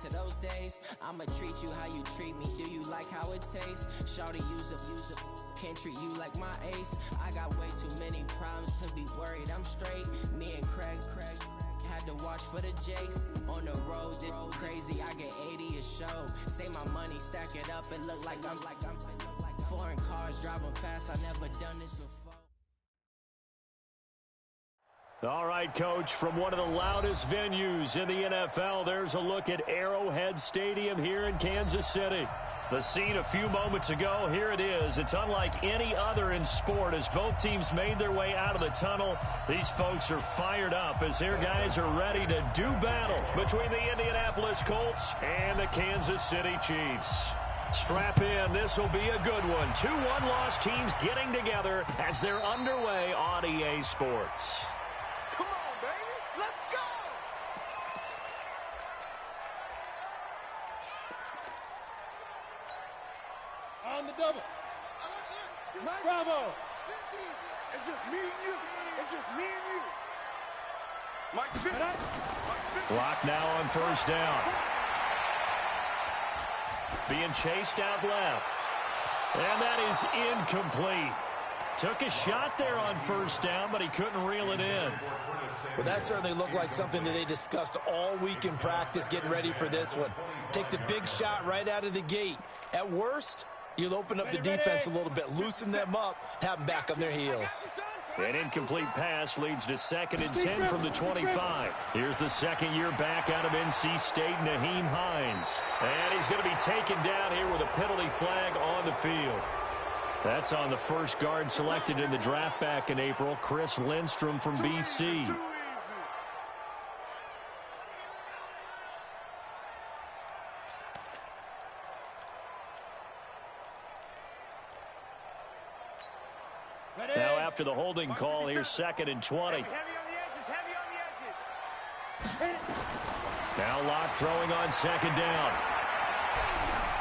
to those days. I'ma treat you how you treat me. Do you like how it tastes? Shawty, use up. Can't treat you like my ace. I got way too many problems to be worried. I'm straight. Me and Craig had to watch for the Jakes. On the road, it's crazy. I get 80 a show. Say my money, stack it up. It look like I'm foreign cars driving fast. I never done this before. All right, Coach, from one of the loudest venues in the NFL, there's a look at Arrowhead Stadium here in Kansas City. The scene a few moments ago, here it is. It's unlike any other in sport as both teams made their way out of the tunnel. These folks are fired up as their guys are ready to do battle between the Indianapolis Colts and the Kansas City Chiefs. Strap in. This will be a good one. 2 one-loss teams getting together as they're underway on EA Sports. Come on, baby. Let's go. On the double. Bravo. It's just me and you. It's just me and you. Mike 50. Clock now on first down. Being chased out left. And that is incomplete. Took a shot there on first down, but he couldn't reel it in. Well, that certainly looked like something that they discussed all week in practice getting ready for this one. Take the big shot right out of the gate. At worst, you'll open up the defense a little bit, loosen them up, have them back on their heels. An incomplete pass leads to 2nd and 10 from the 25. Here's the second-year back out of NC State, Nyheim Hines. And he's going to be taken down here with a penalty flag on the field. That's on the first guard selected in the draft back in April, Chris Lindstrom from BC. Now after the holding call, here's 2nd and 20. Heavy on the edges. Now Locke throwing on 2nd down.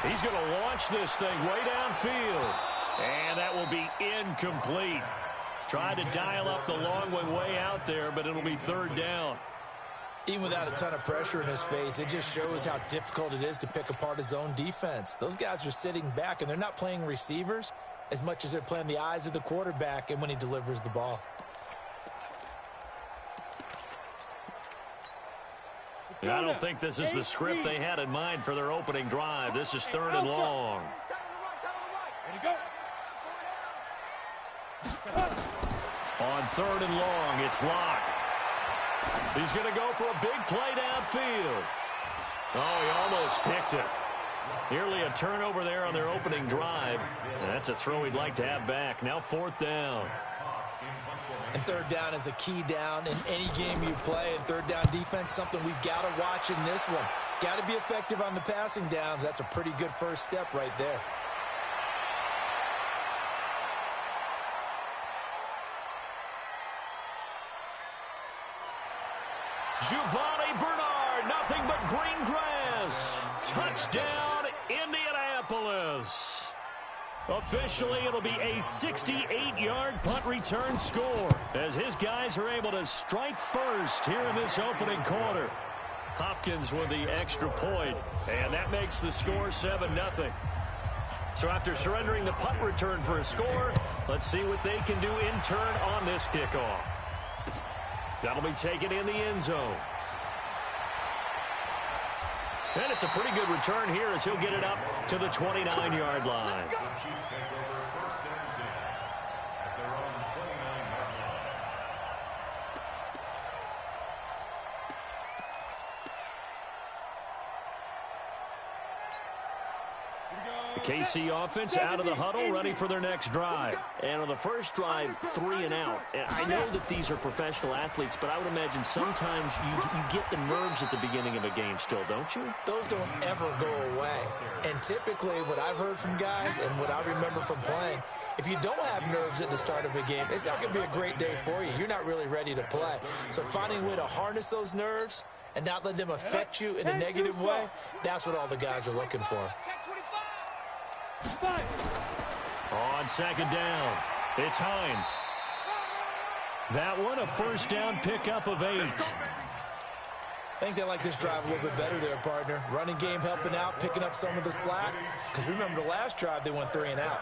He's going to launch this thing way downfield. And that will be incomplete. Tried to dial up the long one way out there, but it'll be 3rd down. Even without a ton of pressure in his face, it just shows how difficult it is to pick apart his own defense. Those guys are sitting back, and they're not playing receivers as much as they're playing the eyes of the quarterback and when he delivers the ball. I don't think this is the script they had in mind for their opening drive. This is 3rd and long. On 3rd and long, it's Locke. He's going to go for a big play downfield. Oh, he almost picked it. Nearly a turnover there on their opening drive. And that's a throw he'd like to have back. Now 4th down. And 3rd down is a key down in any game you play. And 3rd down defense, something we've got to watch in this one. Got to be effective on the passing downs. That's a pretty good first step right there. Giovanni Bernard, nothing but green grass. Touchdown, Indianapolis. Officially, it'll be a 68-yard punt return score as his guys are able to strike first here in this opening quarter. Hopkins with the extra point, and that makes the score 7-0. So after surrendering the punt return for a score, let's see what they can do in turn on this kickoff. That'll be taken in the end zone. And it's a pretty good return here as he'll get it up to the 29-yard line. KC offense out of the huddle, ready for their next drive. And on the first drive, 3 and out. And I know that these are professional athletes, but I would imagine sometimes you get the nerves at the beginning of a game still, don't you? Those don't ever go away. And typically what I've heard from guys and what I remember from playing, if you don't have nerves at the start of a game, it's not going to be a great day for you. You're not really ready to play. So finding a way to harness those nerves and not let them affect you in a negative way, that's what all the guys are looking for. On second down, it's Hines. That one a first down pickup of 8. I think they like this drive a little bit better there, partner. Running game helping out, picking up some of the slack. Because remember the last drive, they went 3 and out.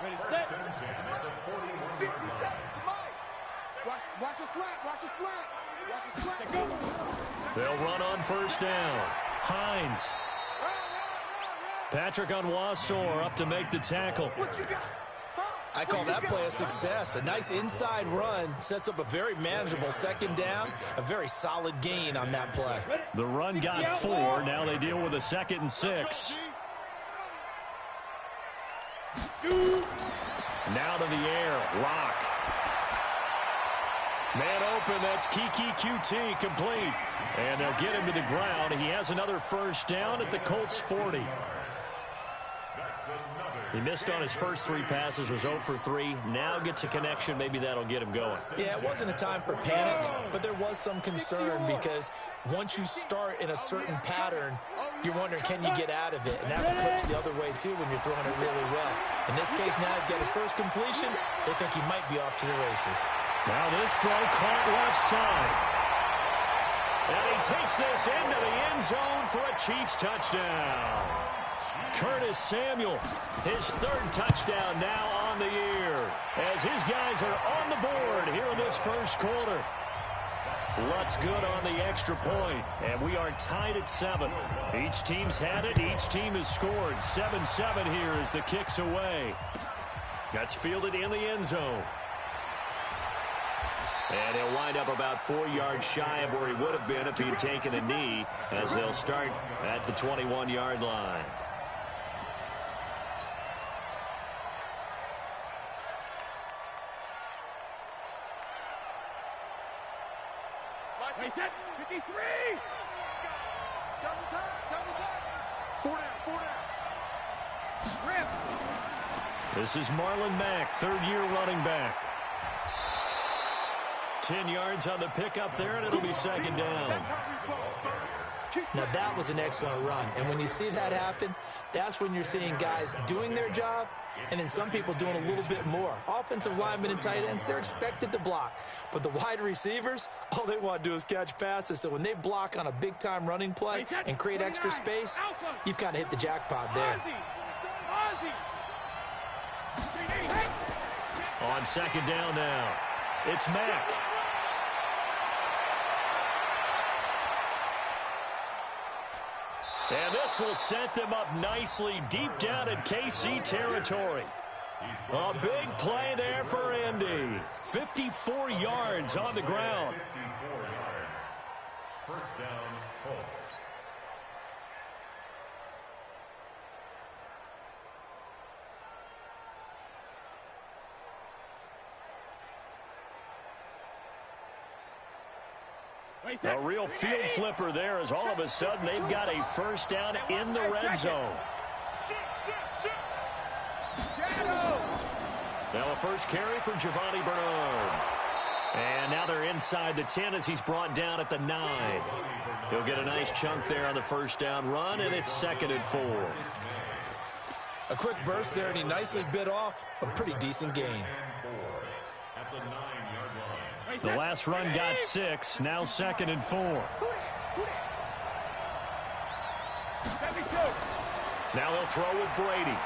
Ready, set. 50 seconds to Mike. Watch a slack, watch a slack. Watch a slack. They'll run on first down. Hines. Patrick Onwuasor up to make the tackle. What you got? I call that play a success. A nice inside run sets up a very manageable second down, a very solid gain on that play. The run got 4. Now they deal with a 2nd and 6. Now to the air. Lock. Man open. That's Kiki QT complete. And they'll get him to the ground. He has another first down at the Colts 40. He missed on his first 3 passes, was 0 for 3. Now gets a connection. Maybe that'll get him going. Yeah, it wasn't a time for panic, but there was some concern because once you start in a certain pattern, you're wondering, can you get out of it? And that flips the other way, too, when you're throwing it really well. In this case, now he's got his first completion. They think he might be off to the races. Now this throw caught left side. And he takes this into the end zone for a Chiefs touchdown. Curtis Samuel, his 3rd touchdown now on the year, as his guys are on the board here in this first quarter. Lutz good on the extra point, and we are tied at 7. Each team's had it. Each team has scored. 7-7 here as the kick's away. That's fielded in the end zone. And he'll wind up about 4 yards shy of where he would have been if he'd taken a knee, as they'll start at the 21-yard line. Wait, 53. Double time. 4 down. Rip. This is Marlon Mack, 3rd-year running back. 10 yards on the pickup there, and it'll be 2nd down. Now, that was an excellent run. And when you see that happen, that's when you're seeing guys doing their job and then some people doing a little bit more. Offensive linemen and tight ends, they're expected to block. But the wide receivers, all they want to do is catch passes. So when they block on a big-time running play and create extra space, you've kind of hit the jackpot there. On 2nd down now, it's Mack. And this will set them up nicely deep down in KC territory. A big play there for Indy. 54 yards on the ground. 54 yards. First down, Colts. A real field flipper there, as all of a sudden they've got a first down in the red zone. Now a first carry for Giovanni Bernard. And now they're inside the 10 as he's brought down at the 9. He'll get a nice chunk there on the first down run, and it's 2nd and 4. A quick burst there, and he nicely bit off a pretty decent gain. At the 9-yard line. The last run got 6, now 2nd and 4. Now they'll throw with Brady.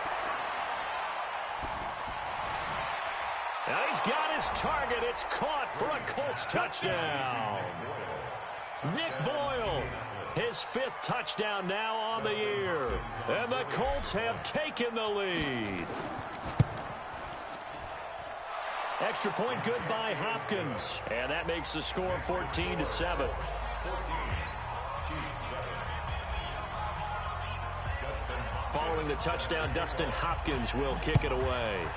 Now he's got his target. It's caught for a Colts touchdown. Nick Boyle, his 5th touchdown now on the year. And the Colts have taken the lead. Extra point good by Hopkins. And that makes the score 14-7. Following the touchdown, Dustin Hopkins will kick it away.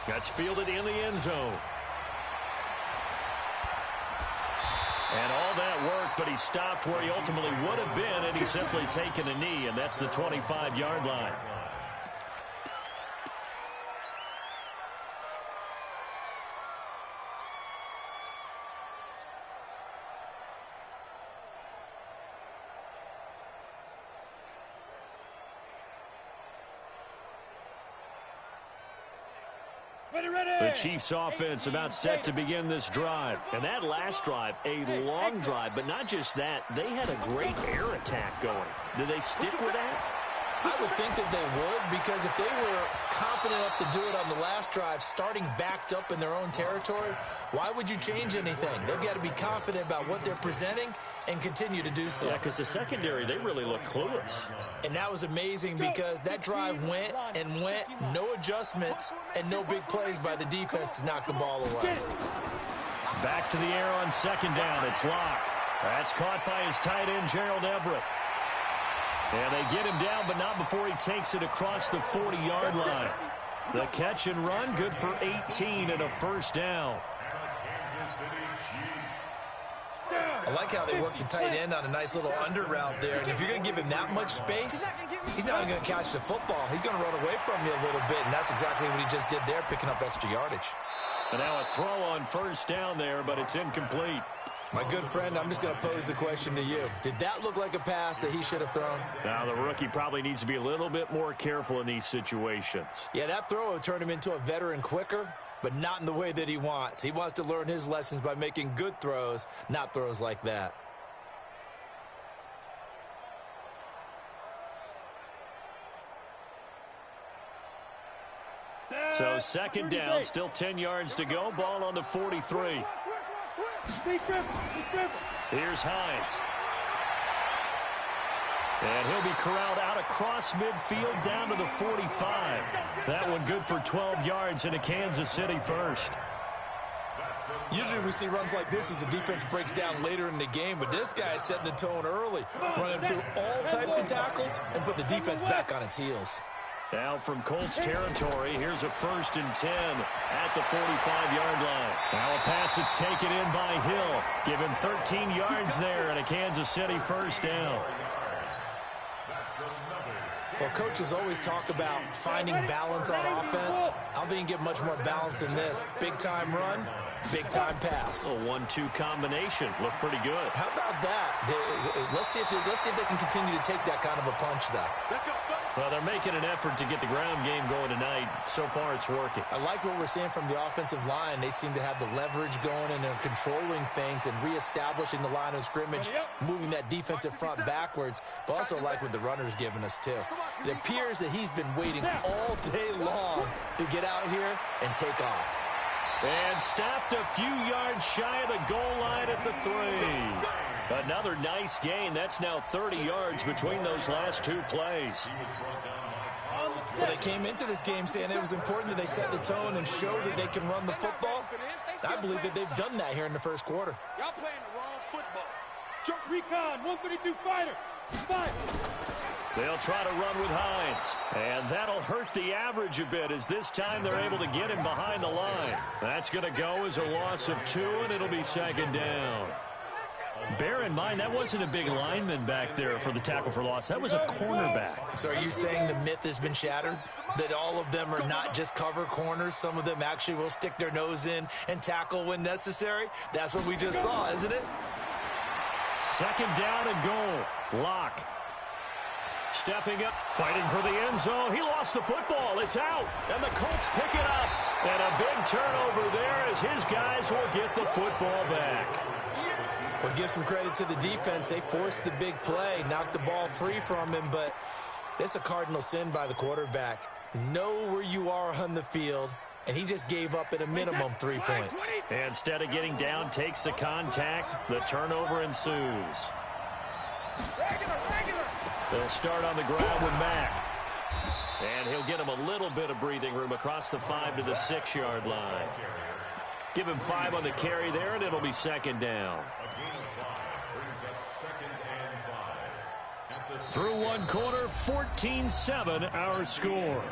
That's fielded in the end zone. And all that work, but he stopped where he ultimately would have been, and he's simply taken a knee, and that's the 25-yard line. The Chiefs offense about set to begin this drive. And that last drive, a long drive, but not just that, they had a great air attack going. Do they stick with that? I would think that they would, because if they were confident enough to do it on the last drive, starting backed up in their own territory, why would you change anything? They've got to be confident about what they're presenting and continue to do so. Yeah, because the secondary, they really look clueless. And that was amazing because that drive went and went, no adjustments, and no big plays by the defense to knock the ball away. Back to the air on second down. It's Locke. That's caught by his tight end, Gerald Everett. And they get him down, but not before he takes it across the 40-yard line. The catch and run, good for 18 and a first down. I like how they work the tight end on a nice little under route there. And if you're going to give him that much space, he's not even going to catch the football. He's going to run away from you a little bit, and that's exactly what he just did there, picking up extra yardage. And now a throw on first down there, but it's incomplete. My good friend, I'm just going to pose the question to you. Did that look like a pass that he should have thrown? Now, the rookie probably needs to be a little bit more careful in these situations. Yeah, that throw would turn him into a veteran quicker, but not in the way that he wants. He wants to learn his lessons by making good throws, not throws like that. So second down, still 10 yards to go. Ball on the 43. Here's Hines. And he'll be corralled out across midfield down to the 45. That one good for 12 yards and a Kansas City first. Usually we see runs like this as the defense breaks down later in the game, but this guy is setting the tone early, running through all types of tackles and put the defense back on its heels. Now from Colts territory, here's a 1st and 10 at the 45-yard line. Now a pass that's taken in by Hill. Give him 13 yards there and a Kansas City first down. Well, coaches always talk about finding balance on offense. I don't think you get much more balance than this. Big-time run, big-time pass. A 1-2 combination. Looked pretty good. How about that? Let's see if they can continue to take that kind of a punch, though. Well, they're making an effort to get the ground game going tonight. So far, it's working. I like what we're seeing from the offensive line. They seem to have the leverage going, and they're controlling things and reestablishing the line of scrimmage, moving that defensive front backwards, but also like what the runner's giving us, too. It appears that he's been waiting all day long to get out here and take off. And stopped a few yards shy of the goal line at the 3. Another nice gain. That's now 30 yards between those last two plays. Well, they came into this game saying it was important that they set the tone and show that they can run the football. I believe that they've done that here in the first quarter. Y'all playing the wrong football. Jump recon, 132 fighter. Fight. They'll try to run with Hines. And that'll hurt the average a bit as this time they're able to get him behind the line. That's going to go as a loss of 2, and it'll be second down. Bear in mind, that wasn't a big lineman back there for the tackle for loss. That was a cornerback. So are you saying the myth has been shattered? That all of them are not just cover corners? Some of them actually will stick their nose in and tackle when necessary? That's what we just saw, isn't it? Second down and goal. Locke. Stepping up, fighting for the end zone. He lost the football. It's out. And the Colts pick it up. And a big turnover there as his guys will get the football back. Well, give some credit to the defense. They forced the big play, knocked the ball free from him, but it's a cardinal sin by the quarterback. Know where you are on the field, and he just gave up at a minimum 3 points. Instead of getting down, takes the contact. The turnover ensues. They'll start on the ground with Mack. And he'll get him a little bit of breathing room across the 5 to the 6-yard line. Give him 5 on the carry there, and it'll be second down. Through one quarter, 14-7 our score.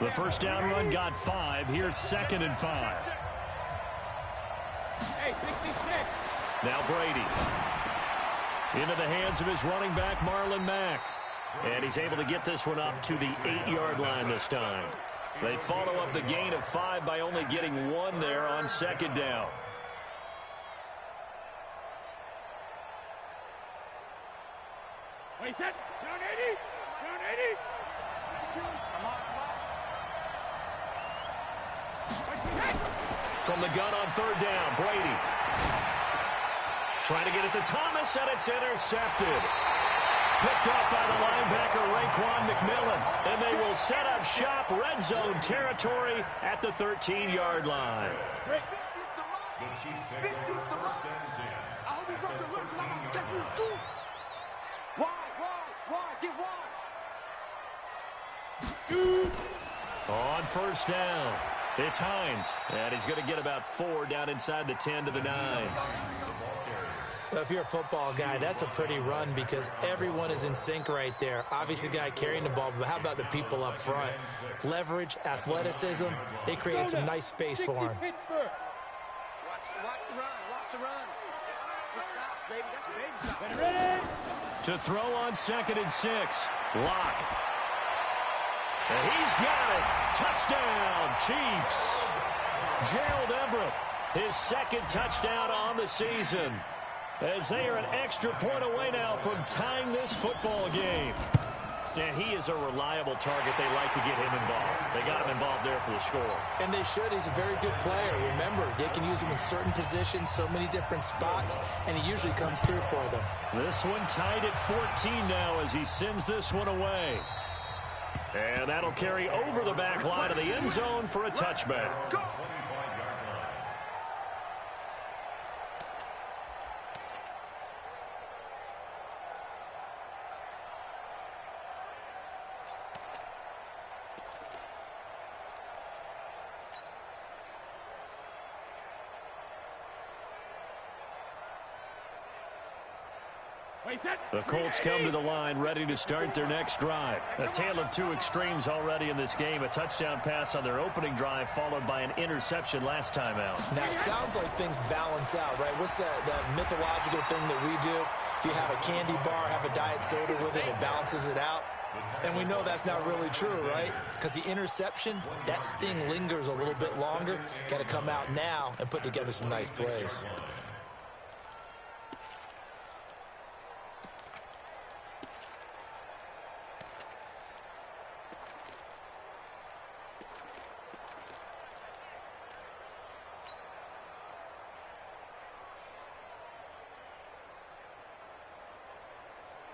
The first down run got 5. Here's 2nd and 5. Now Brady. Into the hands of his running back, Marlon Mack. And he's able to get this one up to the 8-yard line this time. They follow up the gain of 5 by only getting 1 there on second down. Wait, that. Down 80. Down 80. From the gun on third down, Brady. Trying to get it to Thomas, and it's intercepted. Picked up by the linebacker, Raekwon McMillan. And they will set up shop, red zone territory at the 13-yard line. The Chiefs take over first and 10. I hope you brought your lips, because I'm about to take you to school. Wide, get wide. On first down, it's Hines. And he's going to get about 4 down inside the 10 to the 9. Well, if you're a football guy, that's a pretty run because everyone is in sync right there. Obviously, the guy carrying the ball, but how about the people up front? Leverage, athleticism, they created some nice space for him. Watch the run. Good shot, baby. That's a baby shot. Ready? To throw on 2nd and 6. Lock. And he's got it. Touchdown, Chiefs. Gerald Everett, his 2nd touchdown on the season. As they are an extra point away now from tying this football game. And he is a reliable target. They like to get him involved. They got him involved there for the score. And they should. He's a very good player. Remember, they can use him in certain positions, so many different spots, and he usually comes through for them. This one tied at 14 now as he sends this one away. And that'll carry over the back line of the end zone for a touchback. The Colts come to the line ready to start their next drive. A tale of two extremes already in this game. A touchdown pass on their opening drive followed by an interception last time out. Now, it sounds like things balance out, right? What's that mythological thing that we do? If you have a candy bar, have a diet soda with it, it balances it out. And we know that's not really true, right? Because the interception, that sting lingers a little bit longer. Got to come out now and put together some nice plays.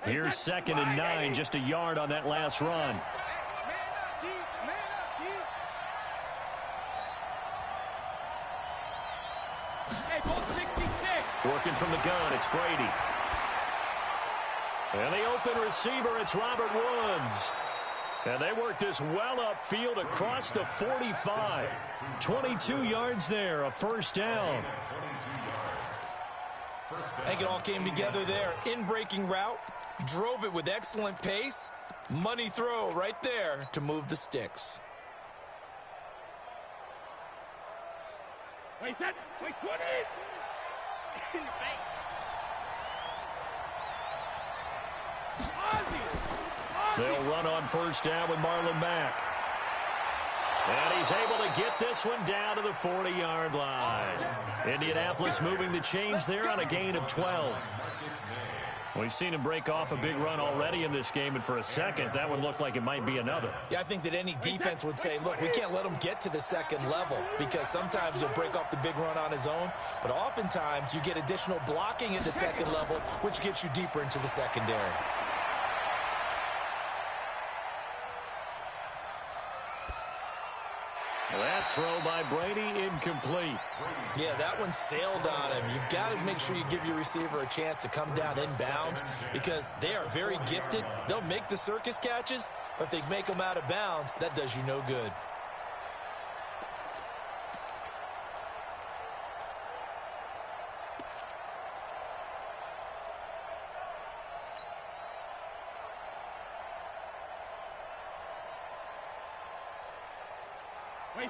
Here's 2nd and 9, just a yard on that last run. Man up, D. Hey, ball 66. Working from the gun, it's Brady. And the open receiver, it's Robert Woods. And they work this well upfield across the 45. 22 yards there, a first down. I think it all came together there. In-breaking route, drove it with excellent pace. Money throw right there to move the sticks. Wait, 20. In your face. They'll run on first down with Marlon Mack. And he's able to get this one down to the 40-yard line. Indianapolis moving the chains there on a gain of 12. We've seen him break off a big run already in this game, and for a second, that one looked like it might be another. Yeah, I think that any defense would say, look, we can't let him get to the second level because sometimes he'll break off the big run on his own, but oftentimes you get additional blocking at the second level, which gets you deeper into the secondary. That throw by Brady incomplete. Yeah, that one sailed on him. You've got to make sure you give your receiver a chance to come down inbounds because they are very gifted. They'll make the circus catches, but if they make them out of bounds, that does you no good.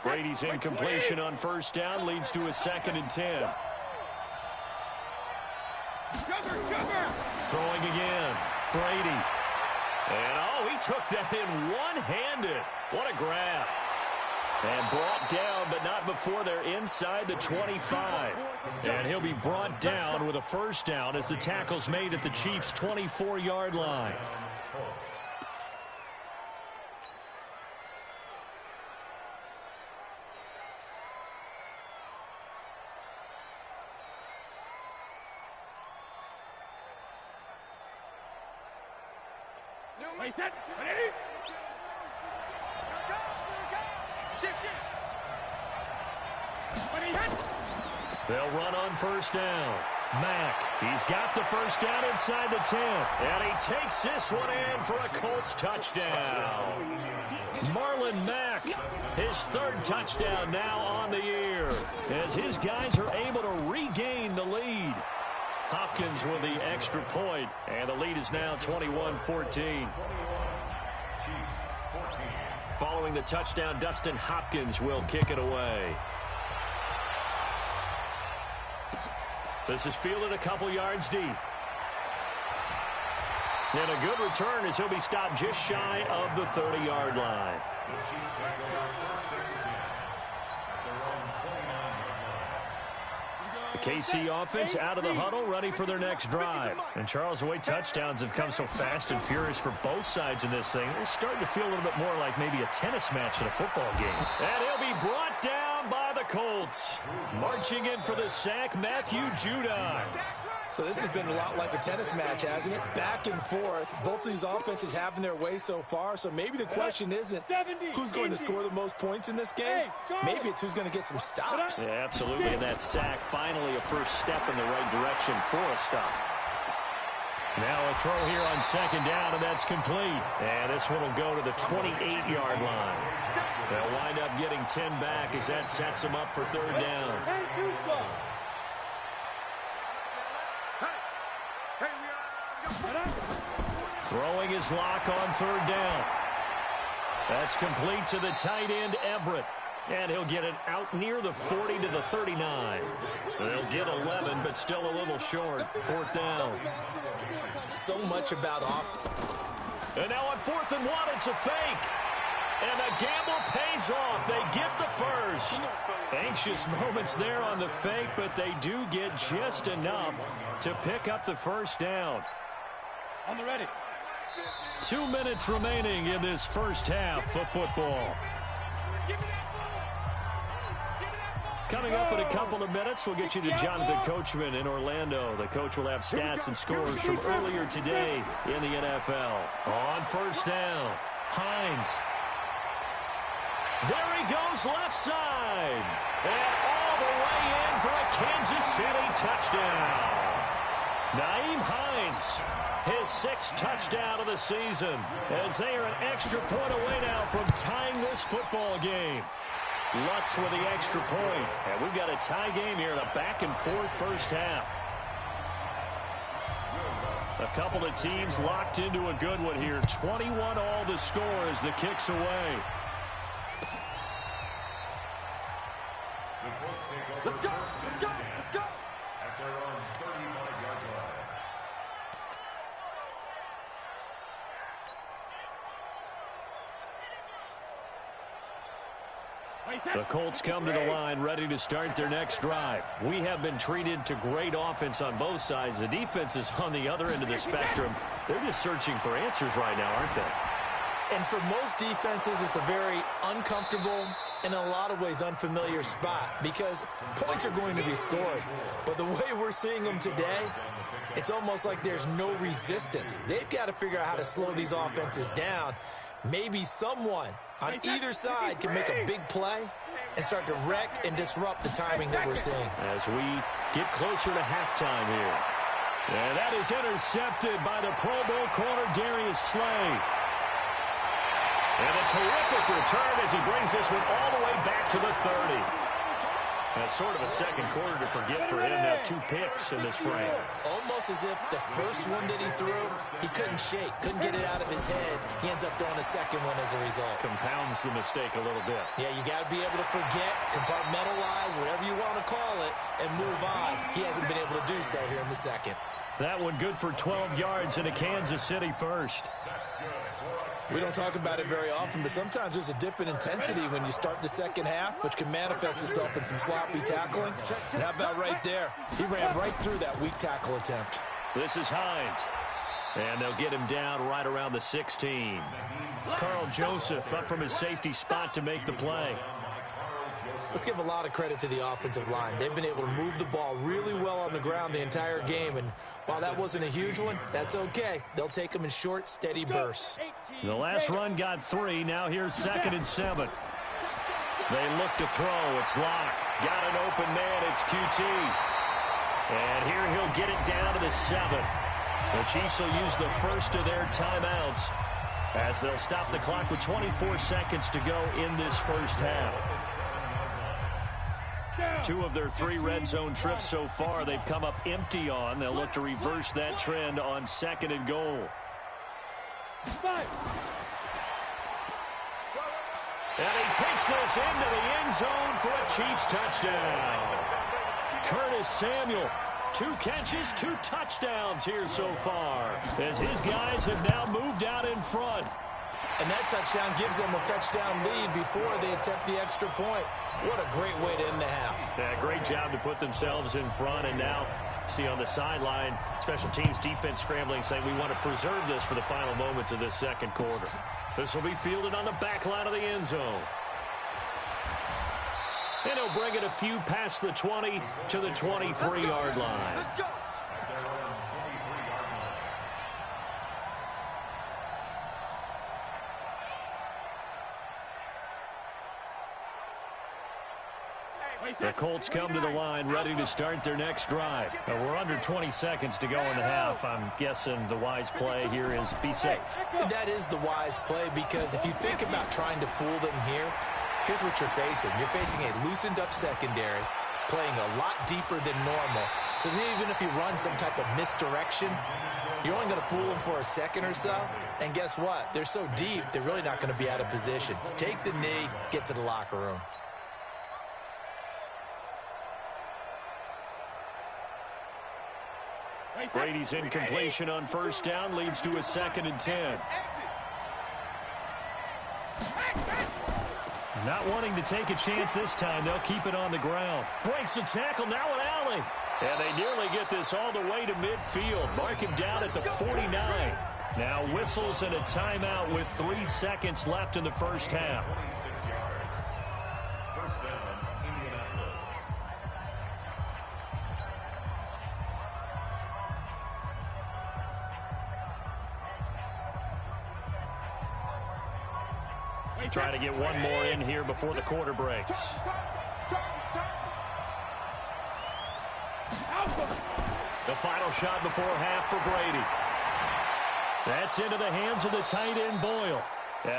Brady's incompletion on first down leads to a 2nd and 10. Throwing again. Brady. And, he took that in one-handed. What a grab. And brought down, but not before they're inside the 25. And he'll be brought down with a first down as the tackle's made at the Chiefs' 24-yard line. Wait, set. Ready? Shift. Ready, hit. They'll run on first down. Mack, he's got the first down inside the 10. And he takes this one in for a Colts touchdown. Marlon Mack, his third touchdown now on the year, as his guys are able to regain the lead. Hopkins with the extra point, and the lead is now 21-14. Following the touchdown, Dustin Hopkins will kick it away. This is fielded a couple yards deep. And a good return as he'll be stopped just shy of the 30-yard line. The KC offense out of the huddle, ready for their next drive. And Charles, the way touchdowns have come so fast and furious for both sides in this thing, it's starting to feel a little bit more like maybe a tennis match in a football game. And he'll be brought down by the Colts. Marching in for the sack, Matthew Judon. So this has been a lot like a tennis match, hasn't it? Back and forth. Both of these offenses having their way so far. So maybe the question isn't who's going to score the most points in this game. Maybe it's who's going to get some stops. Yeah, absolutely. And that sack, finally a first step in the right direction for a stop. Now a throw here on second down, and that's complete. And this one will go to the 28-yard line. They'll wind up getting 10 back as that sets them up for third down. Throwing his lock on third down. That's complete to the tight end, Everett. And he'll get it out near the 40 to the 39. They'll get 11, but still a little short. Fourth down. So much about off. And now on 4th and 1, it's a fake. And the gamble pays off. They get the first. Anxious moments there on the fake, but they do get just enough to pick up the first down. On the ready. 2 minutes remaining in this first half of football. Coming up in a couple of minutes, we'll get you to Jonathan Coachman in Orlando. The coach will have stats and scores from earlier today in the NFL. On first down, Hines. There he goes left side. And all the way in for a Kansas City touchdown. Nyheim Hines, his 6th touchdown of the season, as they are an extra point away now from tying this football game. Lutz with the extra point, and we've got a tie game here in a back-and-forth first half. A couple of teams locked into a good one here. 21 all the score as the kick's away. Let's go! Let's go! Let's go! At their own 35-yard line. The Colts come to the line ready to start their next drive. We have been treated to great offense on both sides. The defense is on the other end of the spectrum. They're just searching for answers right now, aren't they? And for most defenses, it's a very uncomfortable and in a lot of ways unfamiliar spot because points are going to be scored. But the way we're seeing them today, it's almost like there's no resistance. They've got to figure out how to slow these offenses down. Maybe someone on either side can make a big play and start to wreck and disrupt the timing that we're seeing. As we get closer to halftime here. And that is intercepted by the Pro Bowl corner, Darius Slay. And a terrific return as he brings this one all the way back to the 30. That's sort of a second quarter to forget for him. Now 2 picks in this frame. Almost as if the first one that he threw, he couldn't shake, couldn't get it out of his head. He ends up throwing a second one as a result. Compounds the mistake a little bit. Yeah, you got to be able to forget, compartmentalize, whatever you want to call it, and move on. He hasn't been able to do so here in the second. That one good for 12 yards into Kansas City first. We don't talk about it very often, but sometimes there's a dip in intensity when you start the second half, which can manifest itself in some sloppy tackling. And how about right there? He ran right through that weak tackle attempt. This is Hines. And they'll get him down right around the 16. Carl Joseph up from his safety spot to make the play. let's give a lot of credit to the offensive line. They've been able to move the ball really well on the ground the entire game, and while that wasn't a huge one, that's okay. They'll take them in short, steady bursts. The last run got 3. Now here's 2nd and 7. They look to throw. It's Locke. Got an open man. It's QT. And here he'll get it down to the 7. The Chiefs will use the first of their timeouts as they'll stop the clock with 24 seconds to go in this first half. 2 of their 3 red zone trips so far they've come up empty on. They'll look to reverse that trend on 2nd and goal. And he takes this into the end zone for a Chiefs touchdown. Curtis Samuel, 2 catches, 2 touchdowns here so far, as his guys have now moved out in front. And that touchdown gives them a touchdown lead before they attempt the extra point. What a great way to end the half. Yeah, great job to put themselves in front, and now see on the sideline, special teams defense scrambling, saying we want to preserve this for the final moments of this second quarter. This will be fielded on the back line of the end zone. And he'll bring it a few past the 20 to the 23-yard line. The Colts come to the line ready to start their next drive. We're under 20 seconds to go in the half. I'm guessing the wise play here is be safe. That is the wise play, because if you think about trying to fool them here, here's what you're facing. You're facing a loosened up secondary, playing a lot deeper than normal. So even if you run some type of misdirection, you're only going to fool them for a second or so. And guess what? They're so deep, they're really not going to be out of position. Take the knee, get to the locker room. Brady's incompletion on first down leads to a 2nd and 10. Not wanting to take a chance this time, they'll keep it on the ground. Breaks the tackle, now an alley. And they nearly get this all the way to midfield. Mark him down at the 49. Now whistles and a timeout with 3 seconds left in the first half. Try to get one more in here before the quarter breaks. The final shot before half for Brady. That's into the hands of the tight end Boyle.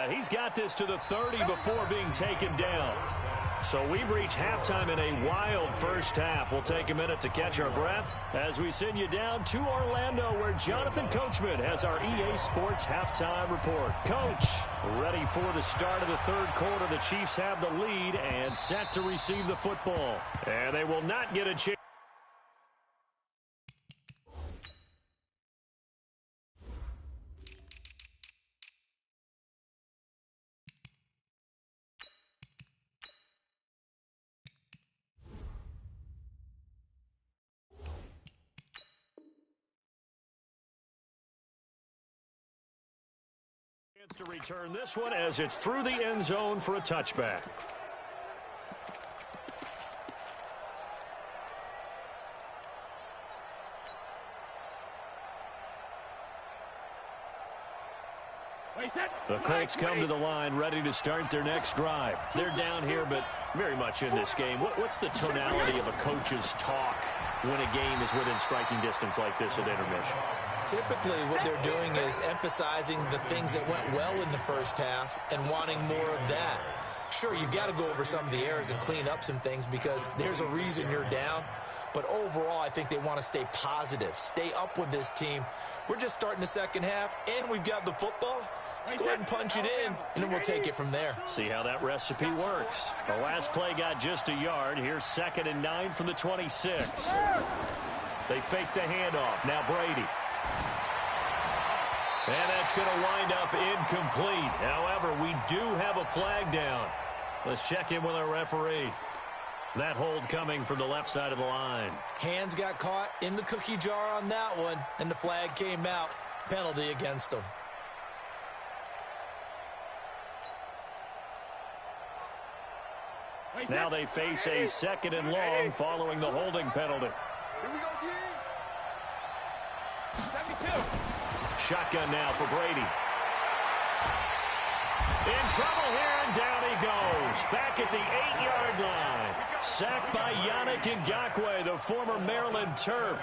He's got this to the 30 before being taken down. So we've reached halftime in a wild first half. We'll take a minute to catch our breath as we send you down to Orlando, where Jonathan Coachman has our EA Sports halftime report. Coach, ready for the start of the third quarter. The Chiefs have the lead and set to receive the football. And they will not get a chance. To return this one as it's through the end zone for a touchback. The Colts come to the line ready to start their next drive. They're down here, but very much in this game. What's the tonality of a coach's talk when a game is within striking distance like this at intermission? Typically, what they're doing is emphasizing the things that went well in the first half and wanting more of that. Sure, you've got to go over some of the errors and clean up some things because there's a reason you're down. But overall, I think they want to stay positive, stay up with this team. We're just starting the second half, and we've got the football. Let's go ahead and punch it in, and then we'll take it from there. See how that recipe works. The last play got just a yard. Here's 2nd and 9 from the 26. They fake the handoff. Now Brady. And that's going to wind up incomplete. However, we do have a flag down. Let's check in with our referee. That hold coming from the left side of the line. Hands got caught in the cookie jar on that one, and the flag came out. Penalty against them. Now they face a 2nd and long following the holding penalty. Here we go, D. 72. Shotgun now for Brady. In trouble here, and down he goes. Back at the 8-yard line. Sacked by Yannick Ngakoue, the former Maryland Terp.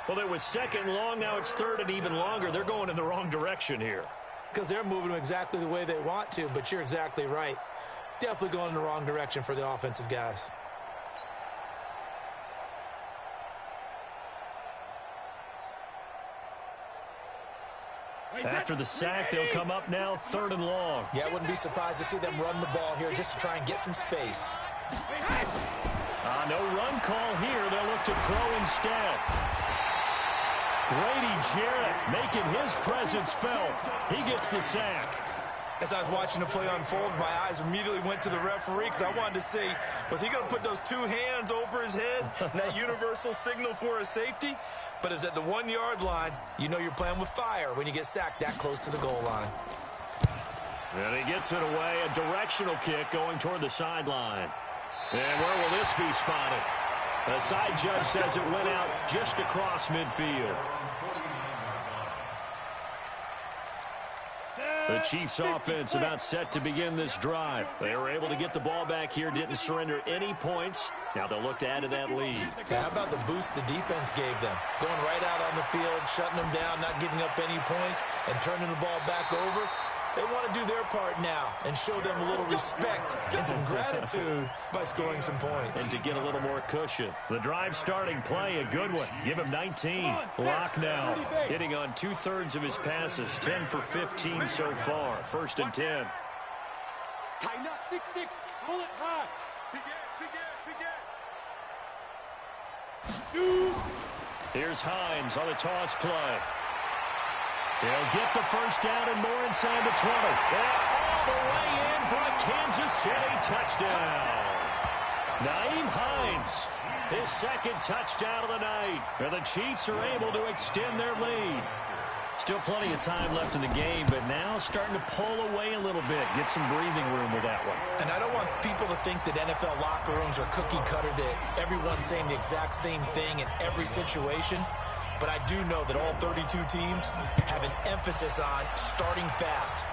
Well, it was 2nd and long. Now it's 3rd and even longer. They're going in the wrong direction here. Because they're moving them exactly the way they want to, but you're exactly right. Definitely going in the wrong direction for the offensive guys. After the sack, they'll come up now 3rd and long. Yeah, I wouldn't be surprised to see them run the ball here just to try and get some space. No run call here. They'll look to throw instead. Grady Jarrett making his presence felt. He gets the sack. As I was watching the play unfold, my eyes immediately went to the referee because I wanted to see, was he going to put those 2 hands over his head, and that universal signal for a safety? But it's at the 1-yard line. You know you're playing with fire when you get sacked that close to the goal line. And he gets it away. A directional kick going toward the sideline. And where will this be spotted? The side judge says it went out just across midfield. The Chiefs offense about set to begin this drive. They were able to get the ball back here, didn't surrender any points. Now they'll look to add to that lead. How about the boost the defense gave them? Going right out on the field, shutting them down, not giving up any points, and turning the ball back over. They want to do their part now and show them a little respect and some gratitude by scoring some points. And to get a little more cushion. The drive starting play, a good one. Give him 19. Lock now. Hitting on 2/3 of his passes. 10 for 15 so far. 1st and 10. Tighten up, 6-6. Pull it high. Begin. Here's Hines on the toss play. He'll get the first down and more inside the 20. And all the way in for a Kansas City touchdown. Nyheim Hines, his 2nd touchdown of the night. And the Chiefs are able to extend their lead. Still plenty of time left in the game, but now starting to pull away a little bit. Get some breathing room with that one. And I don't want people to think that NFL locker rooms are cookie cutter, that everyone's saying the exact same thing in every situation. But I do know that all 32 teams have an emphasis on starting fast.